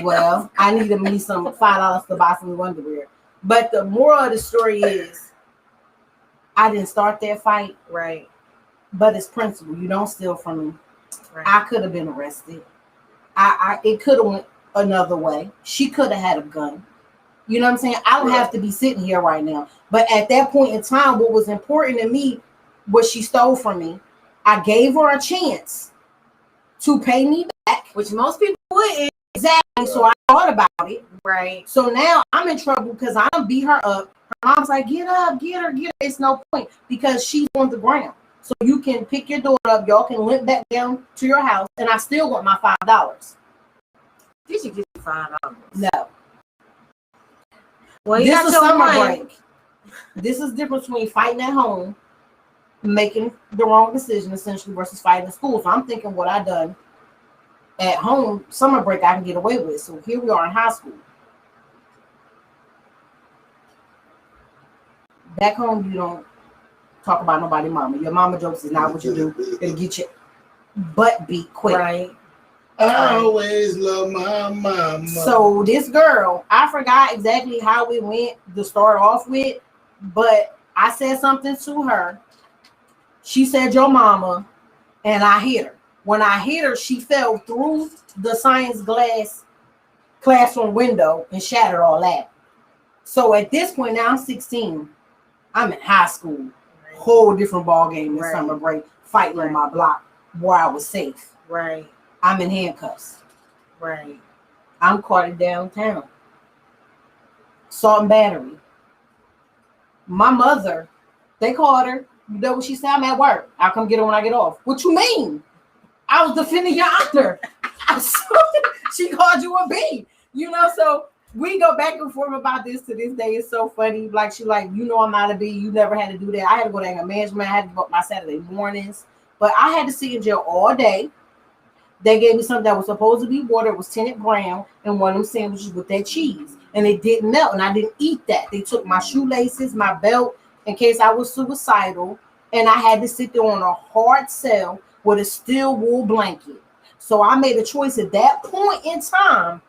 Well, I needed me some $5 to buy some underwear. But the moral of the story is, I didn't start that fight, right? But it's principle. You don't steal from me. Right. I could have been arrested. It could have went another way. She could have had a gun. You know what I'm saying? I don't have to be sitting here right now. But at that point in time, what was important to me was she stole from me. I gave her a chance to pay me back, which most people wouldn't. Exactly. So I thought about it. Right. So now I'm in trouble because I beat her up. Her mom's like, get up, get her. It's no point because she's on the ground. So you can pick your daughter up. Y'all can limp back down to your house, and I still want my $5. Did you get $5? No. Well, this is summer break. This is the difference between fighting at home, making the wrong decision essentially, versus fighting in school. So I'm thinking what I done at home, summer break, I can get away with. So here we are in high school. Back home, you don't talk about nobody's mama. Your mama jokes is not what you do. It'll get your butt beat quick. Right. I always love my mama. So this girl, I forgot exactly how we went to start off with, but I said something to her. She said, your mama, and I hit her. When I hit her, she fell through the science glass classroom window and shattered all that. So at this point, now I'm 16. I'm in high school. Right. Whole different ball game in summer break, fighting on my block where I was safe. Right. I'm in handcuffs. Right. I'm caught downtown. Assault and battery. My mother, they called her. You know what she said? I'm at work. I'll come get her when I get off. What you mean? I was defending your honor. She called you a B. You know, so we go back and forth about this to this day. It's so funny. Like, she like, you know I'm not a B. You never had to do that. I had to go to anger management. I had to go up my Saturday mornings. But I had to sit in jail all day. They gave me something that was supposed to be water. It was tinted brown and one of them sandwiches with that cheese. And it didn't melt. And I didn't eat that. They took my shoelaces, my belt, in case I was suicidal. And I had to sit there on a hard cell with a steel wool blanket. So I made a choice at that point in time.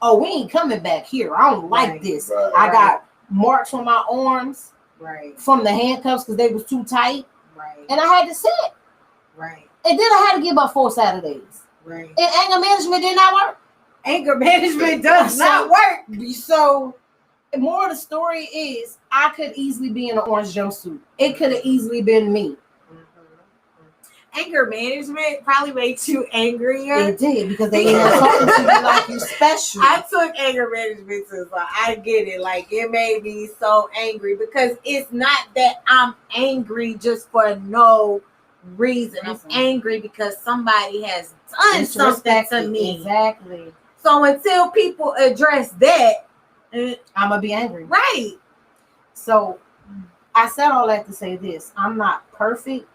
Oh, we ain't coming back here. I don't like this. Right, I got marks on my arms from the handcuffs because they was too tight. Right. And I had to sit. Right. And then I had to give up 4 Saturdays. Right. And anger management did not work. Anger management does not work. So the moral of the story is I could easily be in an orange jumpsuit. It could have easily been me. Anger management probably made you angrier. It did, because they ain't talking to you like you special. I took anger management too, so I get it. Like, it made me so angry because it's not that I'm angry just for no reason. I'm angry because somebody has done something to me. Exactly. So until people address that, I'm gonna be angry. Right. So I said all that to say this. I'm not perfect,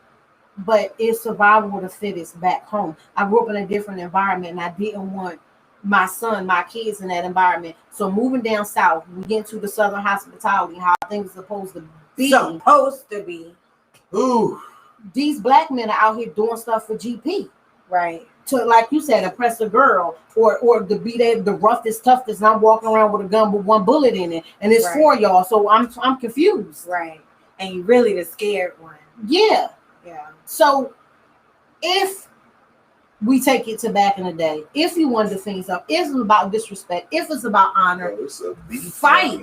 but it's survival of the fittest back home. I grew up in a different environment and I didn't want my son, my kids in that environment. So moving down south, we get into the Southern hospitality, how things are supposed to be. Ooh. These black men are out here doing stuff for GP. Right. To, like you said, impress a girl or to be the roughest, toughest, and I'm walking around with a gun with one bullet in it. And it's for y'all. So I'm confused. Right. And you really the scared one. Yeah. Yeah. So if we take it to back in the day, if you want to defend yourself, if it's about disrespect, if it's about honor, fight.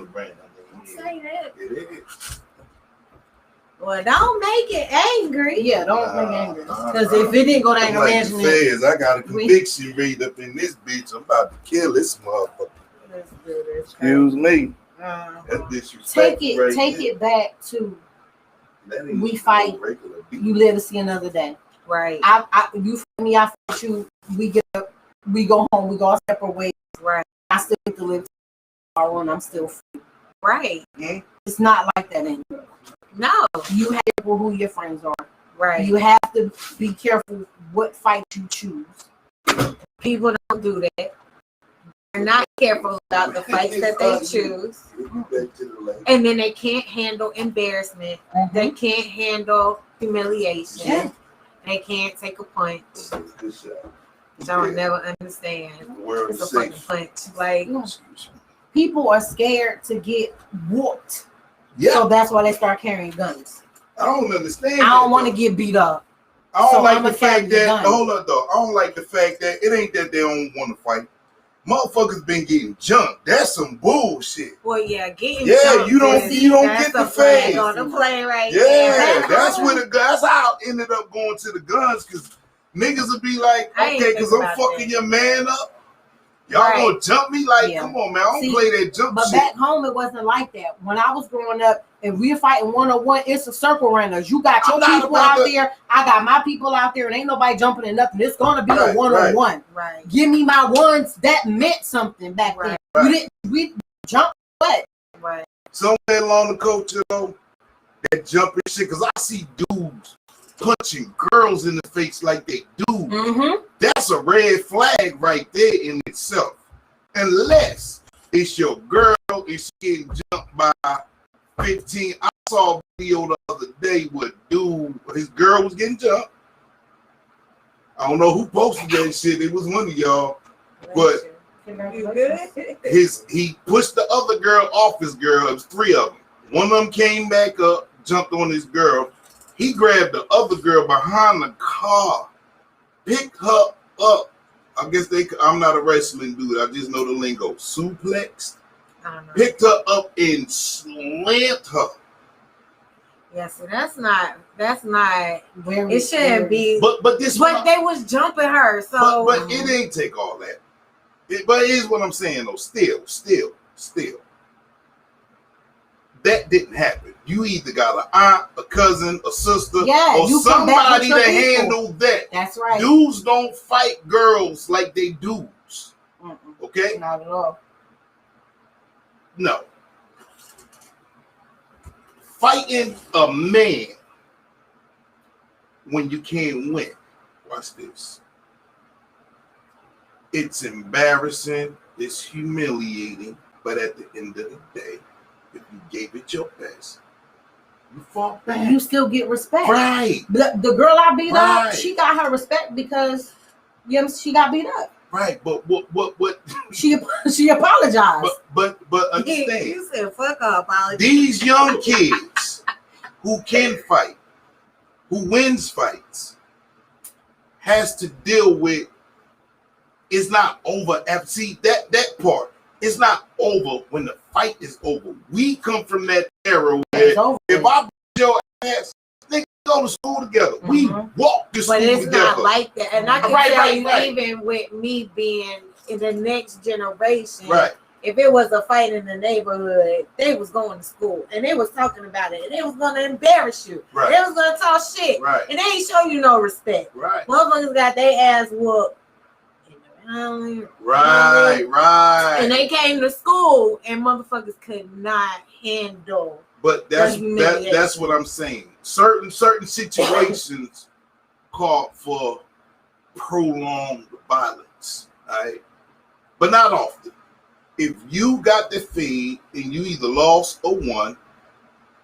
Say that. It is. Well, don't make it angry. Yeah, don't make it angry. Because if it didn't go to anger management, I got a conviction read up in this bitch. I'm about to kill this motherfucker. Excuse me. That's disrespect. Take it back to we fight. You live to see another day. Right. You fight me, I fight you. We get up. We go home. We go our separate ways. Right. I still get to live tomorrow, and I'm still free. Right. It's not like that anymore. No, you have to know who your friends are. Right. You have to be careful what fight you choose. People don't do that. They're not careful about the fights that they choose. And then they can't handle embarrassment. Mm-hmm. They can't handle humiliation. Yeah. They can't take a punch. Don't never understand. The world It's a is fucking safe. punch. Like, People are scared to get whooped. Yeah, So that's why they start carrying guns. I don't understand. I don't want to to get beat up. I don't so like I'ma the fact carry the that gun. hold up though. I don't like the fact that it ain't that they don't want to fight. Motherfuckers been getting jumped. That's some bullshit. well, yeah, getting Yeah, jumped you don't that's get the a flag phase. on the play right Yeah, there. that's where the guns. That's how I ended up going to the guns because niggas would be like, I ain't okay, think because I'm about fucking that. your man up. Y'all Right. gonna jump me? Like, Yeah. come on, man. I don't See, play that jump But shit. back home, it wasn't like that. When I was growing up, if we're fighting one-on-one, it's a circle runners. You got your I'm not people about out to- there. I got my people out there, and ain't nobody jumping in nothing. It's gonna be Right, a one-on-one. Right. Give me my ones. That meant something back Right. then. We jump what? Right. Somewhere along the culture, though, that jumping shit, because I see dudes punching girls in the face like they do. Mm-hmm. That's a red flag right there in itself. Unless it's your girl and she getting jumped by 15. I saw a video the other day with dude, his girl was getting jumped. I don't know who posted that shit. It was one of y'all. But You good? he pushed the other girl off his girl. It was three of them. One of them came back up, jumped on his girl. He grabbed the other girl behind the car, picked her up. I guess I'm not a wrestling dude. I just know the lingo. Suplex. I don't know. Picked her up and slammed her. Yeah, so that's not Very it shouldn't be But this but they was jumping her, so but it ain't take all that. But here's what I'm saying though. Still. That didn't happen. You either got an aunt, a cousin, a sister, Yeah, or you come back somebody with to your people. handle that. That's right. Dudes don't fight girls like they dudes. Mm-mm. Okay? Not at all. No. Fighting a man when you can't win. Watch this. It's embarrassing. It's humiliating. But at the end of the day, if you gave it your best, you fought back. You still get respect. Right. The girl I beat Right. up, she got her respect because she got beat up. Right. But what She apologized. but understand. you said fuck up, apology. These young kids who can fight, who wins fights, has to deal with it's not over. See that part. It's not over when the fight is over. We come from that era It's where over. if I beat your ass, nigga go to school together. We walk to school But it's together. not like that. And I can Right, tell right, you, right. even with me being in the next generation, Right. if it was a fight in the neighborhood, they was going to school and they was talking about it and they was going to embarrass you. Right. They was going to talk shit. Right. And they ain't show you no respect. Right. Motherfuckers got their ass whooped. And Right. they came to school and motherfuckers could not handle. But that's humiliation. what I'm saying. Certain situations call for prolonged violence, right? But not often. If you got the feed and you either lost or won,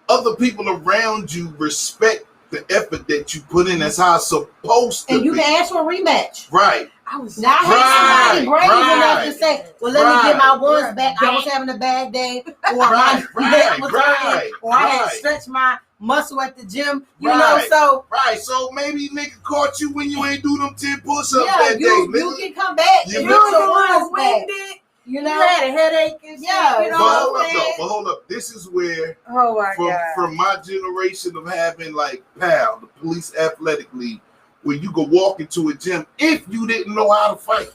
other people around you respect the effort that you put in. That's how it's supposed to And you be. can ask for a rematch. Right. I was Now I hate somebody brave enough to say, well, let me get my ones Right. back. I was having a bad day, or Right, my neck was right, hurting, or I had right. stretched my muscle at the gym. You Right. know, so Right. So maybe nigga caught you when you ain't do them 10 push-ups yeah, that day, you nigga. can come back. You and know get you your was ones back. winded. You You know, had a headache and shit. Yeah, You know But what hold I'm up, though. saying? But hold up. This is where Oh my God. from my generation of having like PAL, the Police Athletic League, where you could walk into a gym if you didn't know how to fight.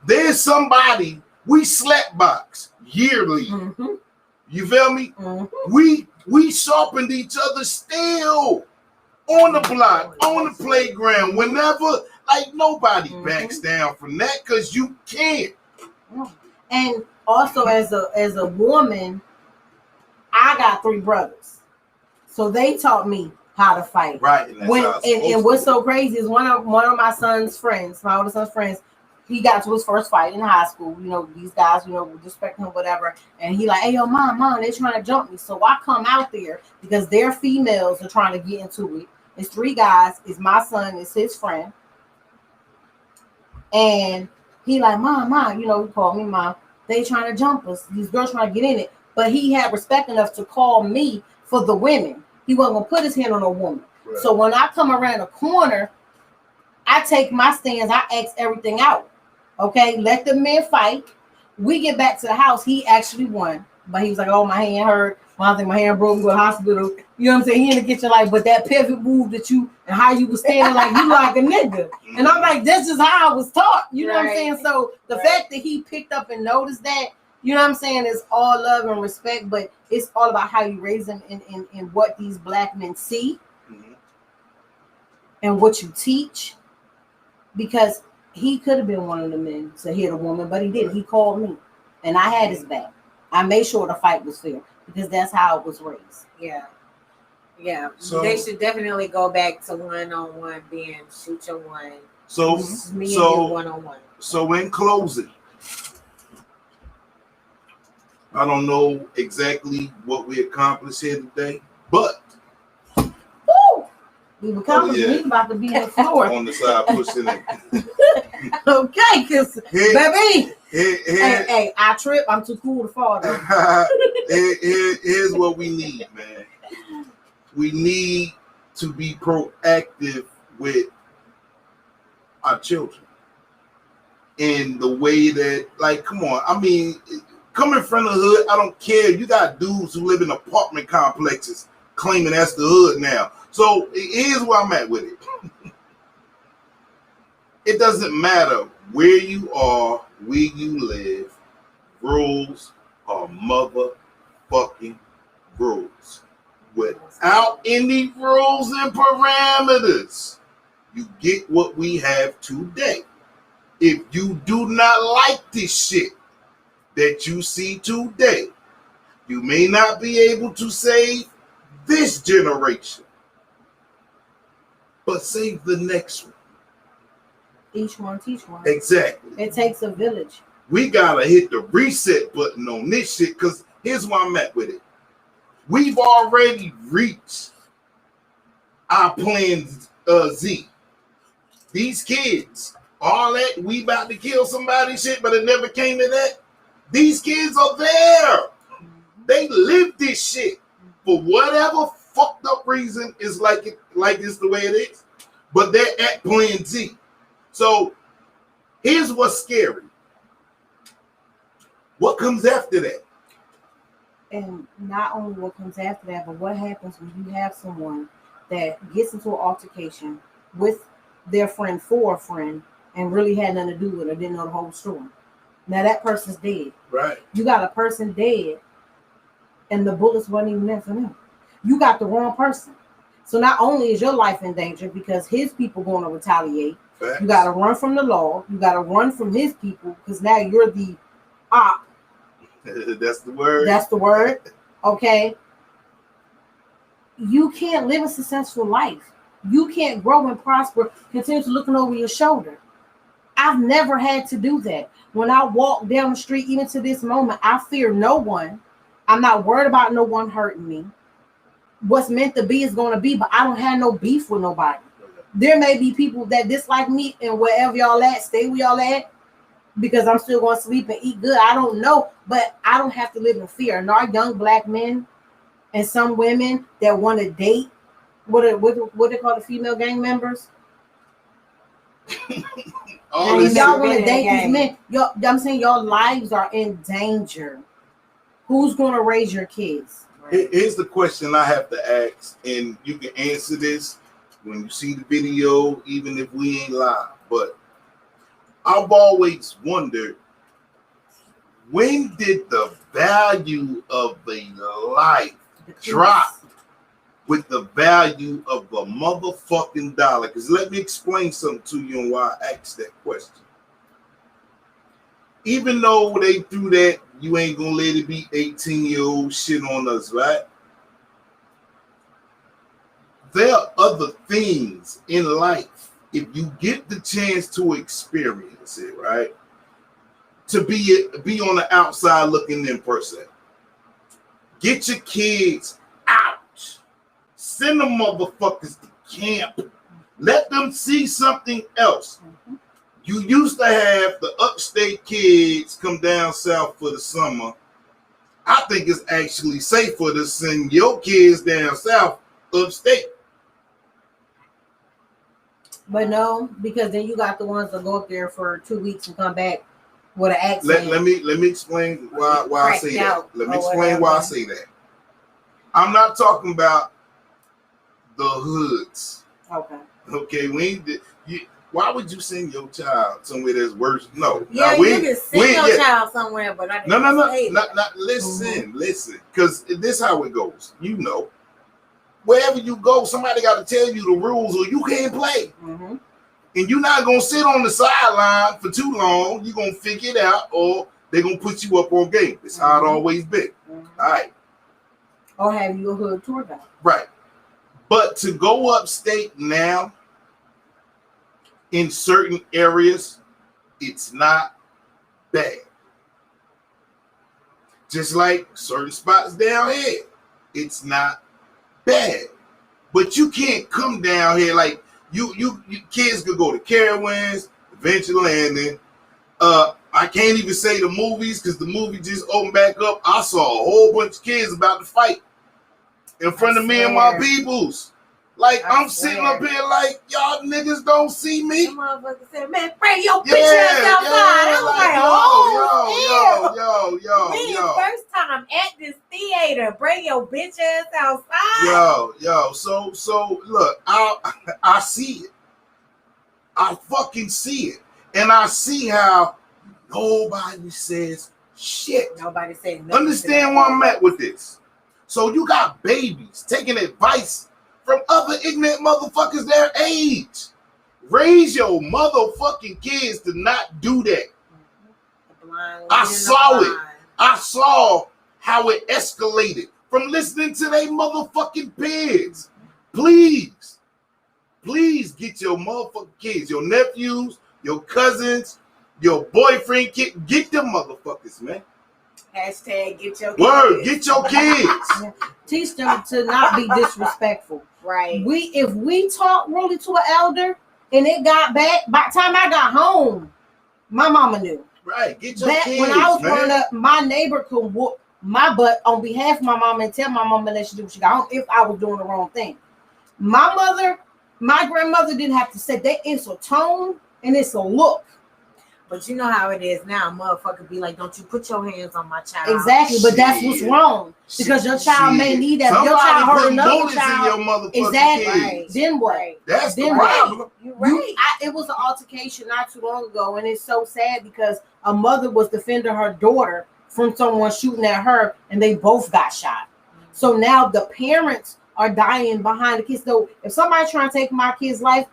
There's somebody we slap box yearly. mm-hmm, You feel me? mm-hmm. We sharpened each other still on the block, on the playground, whenever. Like nobody backs down from that because you can't. And also as a woman, I got 3 brothers, so they taught me how to fight. Right. And, that's When how it's and what's so crazy is one of my son's friends, my older son's friends, he got to his first fight in high school. You know, these guys, you know, respect him, whatever. And he like, hey, yo, mom, they trying to jump me. So I come out there because their females are trying to get into it. It's 3 guys. It's my son. It's his friend. And he like, mom, he called me mom. They trying to jump us. These girls trying to get in it. But he had respect enough to call me for the women. He wasn't gonna put his hand on a woman. Right. So when I come around the corner, I take my stands. I X everything out. Okay, let the men fight. We get back to the house. He actually won, but he was like, "Oh, my hand hurt. I think my hand broke. Go to the hospital." You know what I'm saying? He in the kitchen like, but that pivot move that you and how you was standing like you like a nigga, and I'm like, that's just how I was taught. You know what I'm saying? So the fact that he picked up and noticed that, you know what I'm saying, is all love and respect, but it's all about how you raise them in what these black men see and what you teach, because he could have been one of the men to hit a woman, but he didn't. He called me, and I had his back. I made sure the fight was fair because that's how it was raised. Yeah. So they should definitely go back to one-on-one, being shoot your one. So me and you one-on-one. So in closing, I don't know exactly what we accomplished here today, but we were he's about to be on the floor. On the side pushing it. Okay, because baby, hey, I trip. I'm too cool to fall though. Here's what we need, man. We need to be proactive with our children in the way that, like, come on. I mean, coming from the hood, I don't care. You got dudes who live in apartment complexes claiming that's the hood now. So here's where I'm at with it. It doesn't matter where you are, where you live. Rules are motherfucking rules. Without any rules and parameters, you get what we have today. If you do not like this shit that you see today, you may not be able to save this generation, but save the next one. Each one teach one. Exactly. It takes a village. We gotta hit the reset button on this shit, because here's where I'm at with it. We've already reached our plan Z. These kids, all that we about to kill somebody shit, but it never came to that. These kids are there. They live this shit. For whatever fucked up reason, is like it's the way it is. But they're at plan Z. So here's what's scary. What comes after that? And not only what comes after that, but what happens when you have someone that gets into an altercation with their friend for a friend and really had nothing to do with it, or didn't know the whole story. Now that person's dead. Right. You got a person dead and the bullets wasn't even meant for them. You got the wrong person. So not only is your life in danger because his people going to retaliate, Facts. You got to run from the law. You got to run from his people because now you're the op. That's the word. That's the word. Okay. You can't live a successful life. You can't grow and prosper, continue to looking over your shoulder. I've never had to do that. When I walk down the street, even to this moment, I fear no one. I'm not worried about no one hurting me. What's meant to be is going to be, but I don't have no beef with nobody. There may be people that dislike me, and wherever y'all at, stay where y'all at, because I'm still going to sleep and eat good. I don't know, but I don't have to live in fear. And our young black men and some women that want to date, what they call the female gang members? And y'all want to date these men. I'm saying your lives are in danger. Who's going to raise your kids? Right? Here's the question I have to ask, and you can answer this when you see the video, even if we ain't live. But I've always wondered, when did the value of a life drop with the value of a motherfucking dollar? Because let me explain something to you and why I asked that question. Even though they threw that, you ain't gonna let it be 18-year-old shit on us, right? There are other things in life, if you get the chance to experience it, right? To be on the outside looking in per se. Get your kids out. Send them motherfuckers to camp. Let them see something else. You used to have the upstate kids come down south for the summer. I think it's actually safer to send your kids down south upstate. But no, because then you got the ones that go up there for 2 weeks and come back with an accent. Let me explain why I say that. Let me explain why I say that. I'm not talking about the hoods. Okay. Okay, why would you send your child somewhere that's worse? No. Yeah, now, you can send your child somewhere, but I didn't not listen, because this how it goes. You know, wherever you go, somebody got to tell you the rules, or you can't play. Mm-hmm. And you're not gonna sit on the sideline for too long. You're gonna figure it out, or they're gonna put you up on game. It's how it always been. Mm-hmm. All right. Or have you a hood tour guide? Right. But to go upstate now, in certain areas, it's not bad. Just like certain spots down here, it's not bad. But you can't come down here like you kids could go to Carowinds, Adventure Landing. I can't even say the movies because the movie just opened back up. I saw a whole bunch of kids about to fight in front of me and my peoples. Like, I'm sitting up here like, y'all niggas don't see me. The motherfucker said, man, bring your bitch ass outside. I'm like, yo. First time at this theater, bring your bitch ass outside. Yo. So look, I see it. I fucking see it. And I see how nobody says shit. Nobody says nothing. Understand where I'm at with this. So you got babies taking advice from other ignorant motherfuckers their age. Raise your motherfucking kids to not do that. I saw it. I saw how it escalated from listening to they motherfucking peers. Please get your motherfucking kids, your nephews, your cousins, your boyfriend, get them motherfuckers, man. Hashtag get your kids. Word, get your kids. Teach them to not be disrespectful. Right. If we talk really to an elder and it got back, by the time I got home, my mama knew. Right, get your Back kids, when I was man. growing up, my neighbor could whoop my butt on behalf of my mama and tell my mama that she do what she got home if I was doing the wrong thing. My grandmother didn't have to say that. It's a tone and it's a look. But you know how it is now. Motherfucker be like, don't you put your hands on my child. Exactly, but that's what's wrong. Because your child may need that. Your child hurt another child. In your motherfucking Exactly. kids. Then what? Right. That's the Then problem. You're right. It was an altercation not too long ago, and it's so sad because a mother was defending her daughter from someone shooting at her, and they both got shot. So now the parents are dying behind the kids. So if somebody's trying to take my kid's life,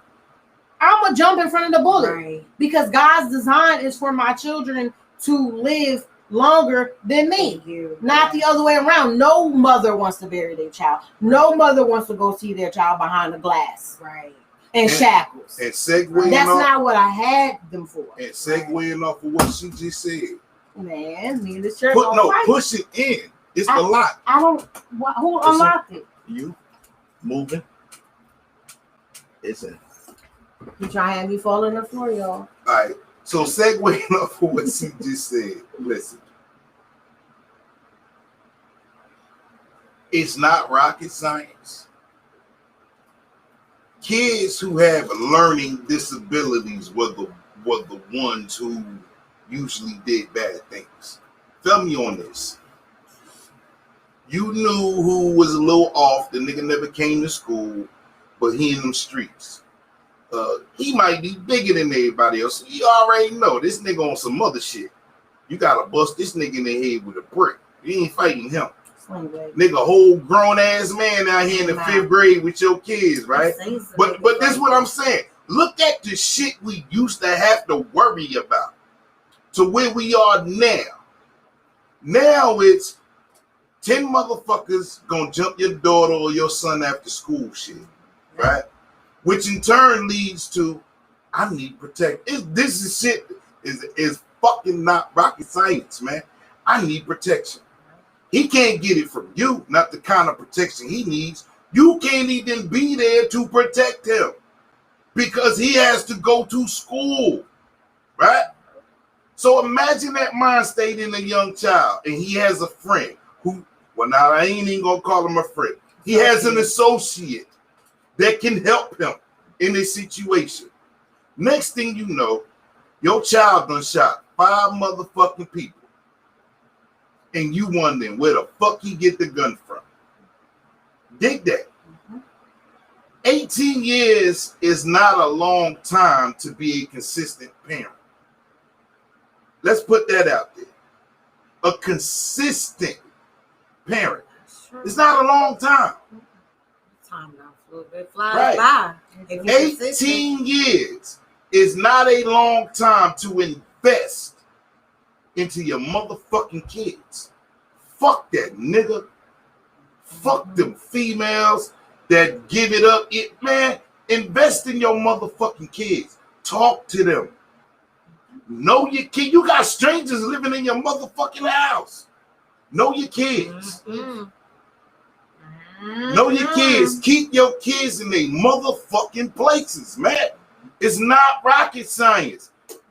I'm gonna jump in front of the bullet. Right. Because God's design is for my children to live longer than me. Not the other way around. No mother wants to bury their child. No mother wants to go see their child behind the glass. Right. And shackles. And segueing That's off, not what I had them for. and segueing off of what she just said. Man, me and the church. Push it in. It's a lot. I don't. Who unlocked it? You moving. It's a. You trying to have me fall on the floor, y'all. All right. So segueing off of what she just said. Listen. It's not rocket science. Kids who have learning disabilities were the ones who usually did bad things. Feel me on this. You knew who was a little off. The nigga never came to school, but he in them streets. He might be bigger than everybody else. You already know this nigga on some other shit. You gotta bust this nigga in the head with a brick. You ain't fighting him. Nigga, whole grown ass man out here in the 5th grade with your kids, right? But this is what I'm saying. Look at the shit we used to have to worry about to where we are now. Now it's 10 motherfuckers gonna jump your daughter or your son after school shit, right? Which in turn leads to, I need protection. This is shit is fucking not rocket science, man. I need protection. He can't get it from you, not the kind of protection he needs. You can't even be there to protect him because he has to go to school. right? So imagine that mind state in a young child, and he has a friend who, well, now I ain't even gonna call him a friend. He has an associate that can help him in this situation. Next thing you know, your child done shot 5 motherfucking people, and you wondering where the fuck he get the gun from. Dig that. 18 years is not a long time to be a consistent parent. Let's put that out there. A consistent parent. It's not a long time. Time it flies by. 18 years is not a long time to invest into your motherfucking kids. Fuck that nigga. Fuck them females that give it up. Man, invest in your motherfucking kids. Talk to them. Know your kid. You got strangers living in your motherfucking house. Know your kids. Know your kids. Keep your kids in their motherfucking places, man. It's not rocket science.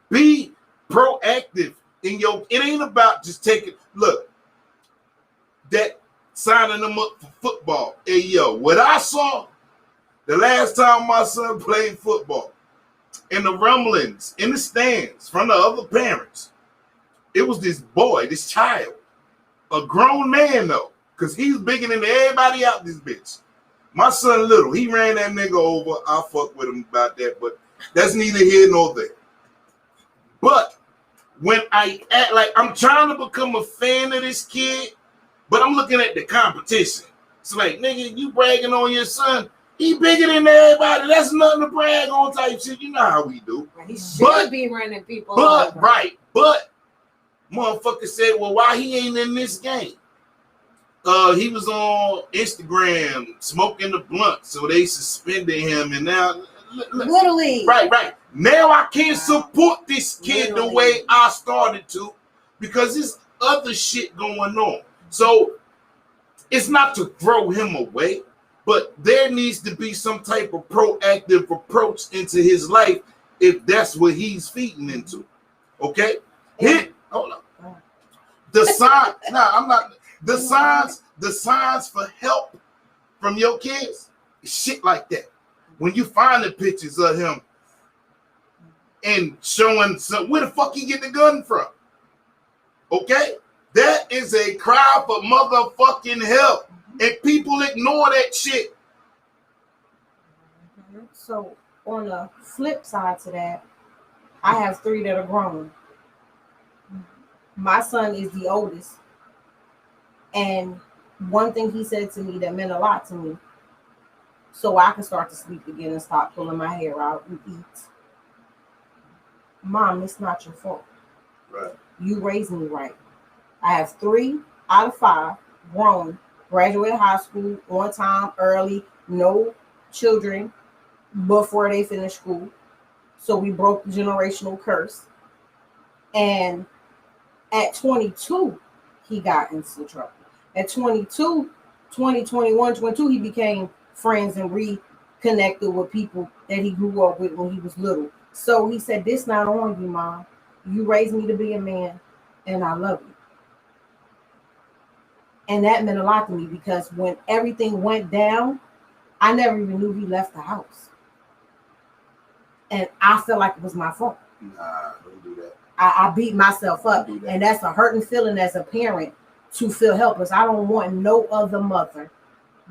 Be proactive in your. It ain't about just taking. Look, that signing them up for football. Hey, yo, what I saw the last time my son played football, and the rumblings in the stands from the other parents, it was this boy, this child, a grown man though, because he's bigger than everybody out this bitch. My son little, he ran that nigga over. I fuck with him about that, but that's neither here nor there. But when I act like I'm trying to become a fan of this kid, but I'm looking at the competition. It's like, nigga, you bragging on your son. He bigger than everybody. That's nothing to brag on type shit. You know how we do. He should be running people over. Right. But motherfucker said, well, why he ain't in this game? He was on Instagram smoking the blunt, so they suspended him, and now literally right. Now I can't support this kid the way I started to because there's other shit going on. So it's not to throw him away, but there needs to be some type of proactive approach into his life if that's what he's feeding into. Okay? Hold on. The sign. I'm not. The signs for help from your kids, shit like that. When you find the pictures of him and showing where the fuck he get the gun from. Okay? That is a cry for motherfucking help. And people ignore that shit. So on the flip side to that, I have 3 that are grown. My son is the oldest. And one thing he said to me that meant a lot to me, so I can start to sleep again and stop pulling my hair out and eat. Mom, it's not your fault. Right. You raised me right. I have 3 out of 5 grown, graduated high school on time, early, no children before they finish school. So we broke the generational curse. And at 22, he got into trouble. At 22, 21, 22, he became friends and reconnected with people that he grew up with when he was little. So he said, this not on you, Mom. You raised me to be a man, and I love you. And that meant a lot to me because when everything went down, I never even knew he left the house. And I felt like it was my fault. Nah, don't do that. I beat myself up. And that's a hurting feeling as a parent to feel helpless. I don't want no other mother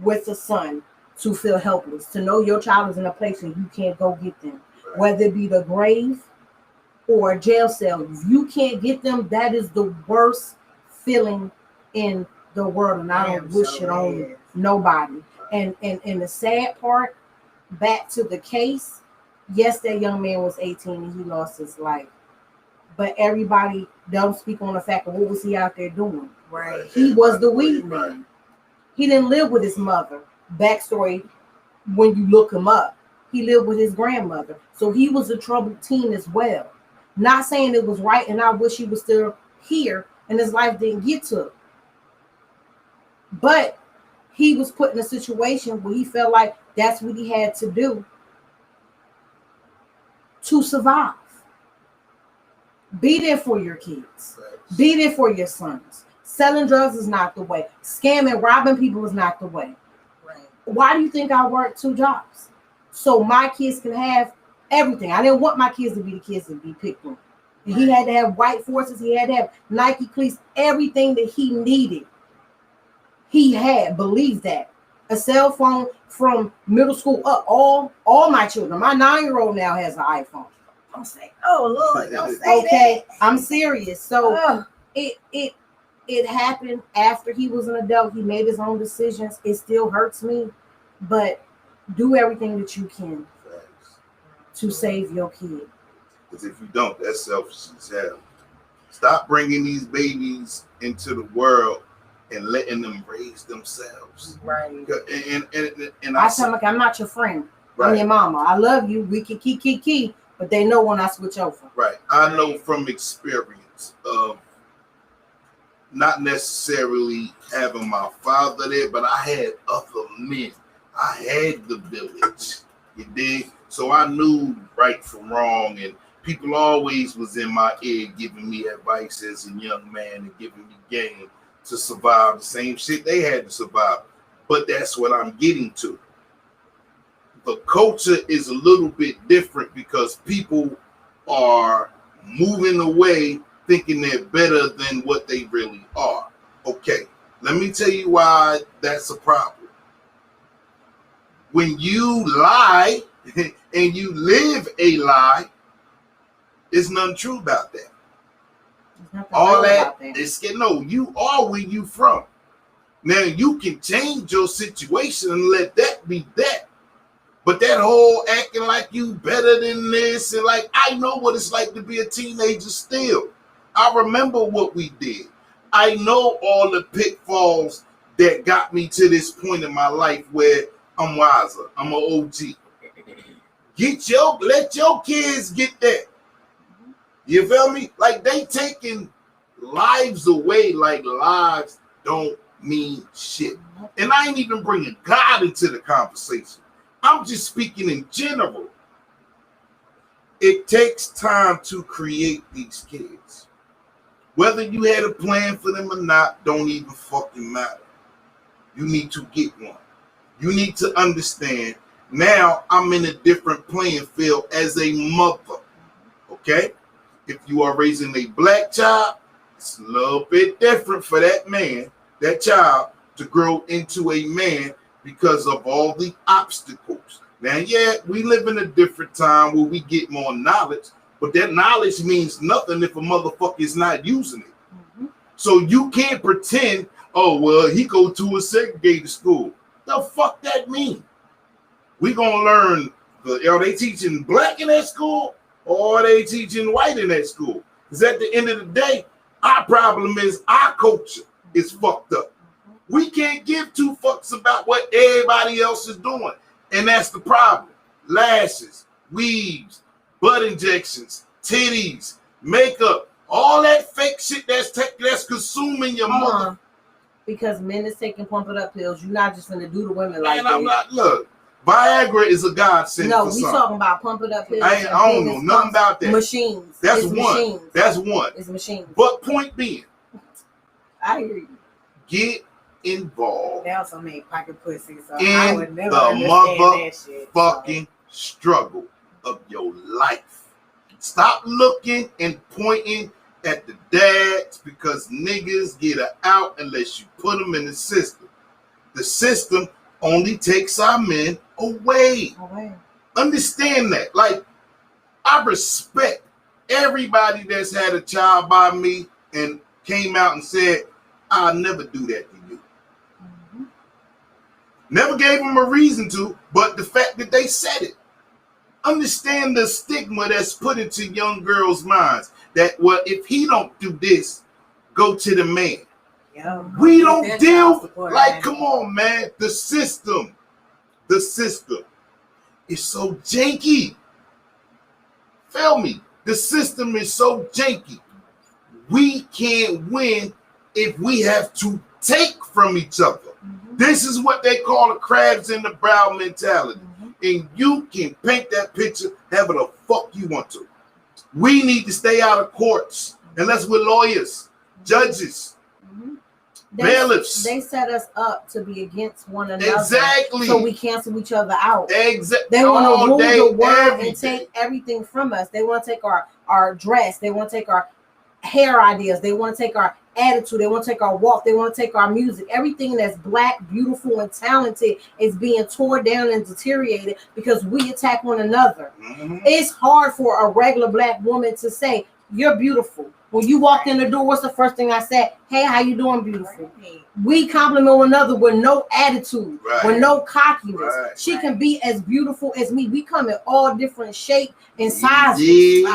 with a son to feel helpless, to know your child is in a place and you can't go get them, right. Whether it be the grave or a jail cell. If you can't get them, that is the worst feeling in the world, and I don't wish it on nobody. And the sad part, back to the case, yes, that young man was 18 and he lost his life. But everybody don't speak on the fact of what was he out there doing. Right. He was the weed man. He didn't live with his mother. Backstory, when you look him up, he lived with his grandmother. So he was a troubled teen as well. Not saying it was right, and I wish he was still here and his life didn't get to it. But he was put in a situation where he felt like that's what he had to do to survive. Be there for your kids. Facts. Be there for your sons. Selling drugs is not the way. Scamming, robbing people is not the way. Right. Why do you think I work 2 jobs? So my kids can have everything. I didn't want my kids to be the kids to be picked on. And he had to have white forces. He had to have Nike cleats. Everything that he needed, he had. Believe that. A cell phone from middle school up. All my children. My 9-year-old now has an iPhone. Don't say, oh Lord, don't say Okay, I'm serious. So that. it happened after he was an adult. He made his own decisions. It still hurts me, but do everything that you can Facts. to save your kid. Because if you don't, that's selfish as hell. Stop bringing these babies into the world and letting them raise themselves. Right. And I tell them, like, I'm not your friend. I'm right, your mama. I love you. We can key, but they know when I switch over. right. I know from experience of not necessarily having my father there, but I had other men. I had the village. You dig? So I knew right from wrong, and people always was in my ear giving me advice as a young man and giving me game to survive the same shit they had to survive. But that's what I'm getting to. The culture is a little bit different because people are moving away thinking they're better than what they really are. Okay, let me tell you why that's a problem. When you lie and you live a lie, there's nothing true about that. All that is no, you are where you from. Now you can change your situation and let that be that. But that whole acting like you better than this, and like, I know what it's like to be a teenager still. I remember what we did. I know all the pitfalls that got me to this point in my life where I'm wiser. I'm an OG. Let your kids get that. You feel me? Like, they taking lives away like lives don't mean shit. And I ain't even bringing God into the conversation. I'm just speaking in general. It takes time to create these kids. Whether you had a plan for them or not, don't even fucking matter. You need to get one. You need to understand, now I'm in a different playing field as a mother. Okay? If you are raising a black child, it's a little bit different for that man, that child, to grow into a man because of all the obstacles. Now, yeah, we live in a different time where we get more knowledge, but that knowledge means nothing if a motherfucker is not using it. Mm-hmm. So you can't pretend, oh, well, he go to a segregated school. The fuck that mean? We gonna learn, are they teaching black in that school or are they teaching white in that school? Because at the end of the day, our problem is our culture is fucked up. We can't give 2 fucks about what everybody else is doing. And that's the problem. Lashes, weaves, butt injections, titties, makeup, all that fake shit that's consuming your mother. Because men is taking pump it up pills. You're not just gonna do the women like and that. I'm not, look, Viagra is a godsend. No, for we some. talking about pump it up pills. I don't know nothing about that. Machines. That's it's one. Machines. That's one. It's machines. But point being, I hear you. get involved. They also make pocket pussy, so in I would never the understand that shit. motherfucking struggle of your life. Stop looking and pointing at the dads because niggas get out unless you put them in the system. The system only takes our men away. Understand that. Like, I respect everybody that's had a child by me and came out and said, I'll never do that to you. Mm-hmm. Never gave them a reason to, but the fact that they said it. Understand the stigma that's put into young girls' minds that, well, if he don't do this, go to the man. Yeah, we don't deal, like, come on, man. The system is so janky. Feel me? The system is so janky. We can't win if we have to take from each other. Mm-hmm. This is what they call the crabs in the barrel mentality. Mm-hmm. And you can paint that picture however the fuck you want to. We need to stay out of courts unless we're lawyers, judges, bailiffs. They set us up to be against one another. Exactly. So we cancel each other out. Exactly. They want to rule the world every and day. take everything from us. They want to take our dress. They want to take our hair ideas. They want to take our attitude. They want to take our walk. They want to take our music. Everything that's black, beautiful, and talented is being torn down and deteriorated because we attack one another. It's hard for a regular black woman to say, "You're beautiful." When you walked in the door, what's the first thing I said? "Hey, how you doing, beautiful?" We compliment one another with no attitude, with no cockiness. She can be as beautiful as me. We come in all different shapes and sizes.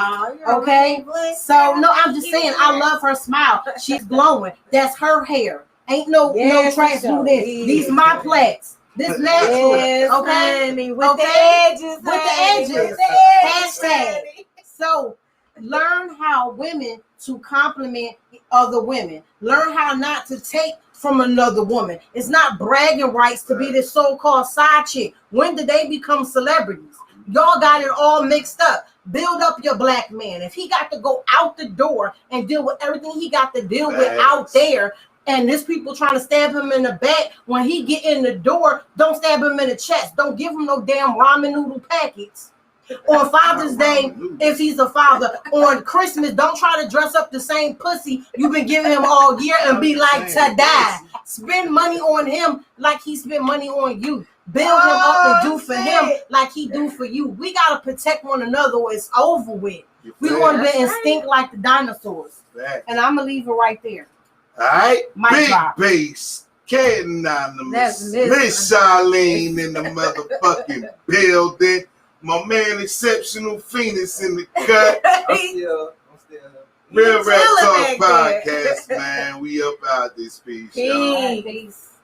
Okay? So, no, I'm just saying, I love her smile. She's glowing. That's her hair. Ain't no trash do this. These my plaits. This natural. Okay? With the edges. With the edges. Hashtag. So, learn how women to compliment other women. Learn how not to take from another woman. It's not bragging rights to be this so-called side chick. When did they become celebrities? Y'all got it all mixed up. Build up your black man. If he got to go out the door and deal with everything he got to deal with out there, and there's people trying to stab him in the back, when he get in the door, don't stab him in the chest. Don't give him no damn ramen noodle packets. On Father's Day, if he's a father, on Christmas, don't try to dress up the same pussy you've been giving him all year and be like, to die. Spend money on him like he spent money on you. Build him up and do for him like he do for you. We got to protect one another or it's over with. We want to be instinct like the dinosaurs. And I'm going to leave it right there. All right. Big drop. bass. Cat Anonymous. That's Miss Charlene in the motherfucking building. My man, Exceptional Phoenix in the cut. I'm still Real Rap Talk back there. Podcast, man. We up out this piece, y'all. Peace. Peace.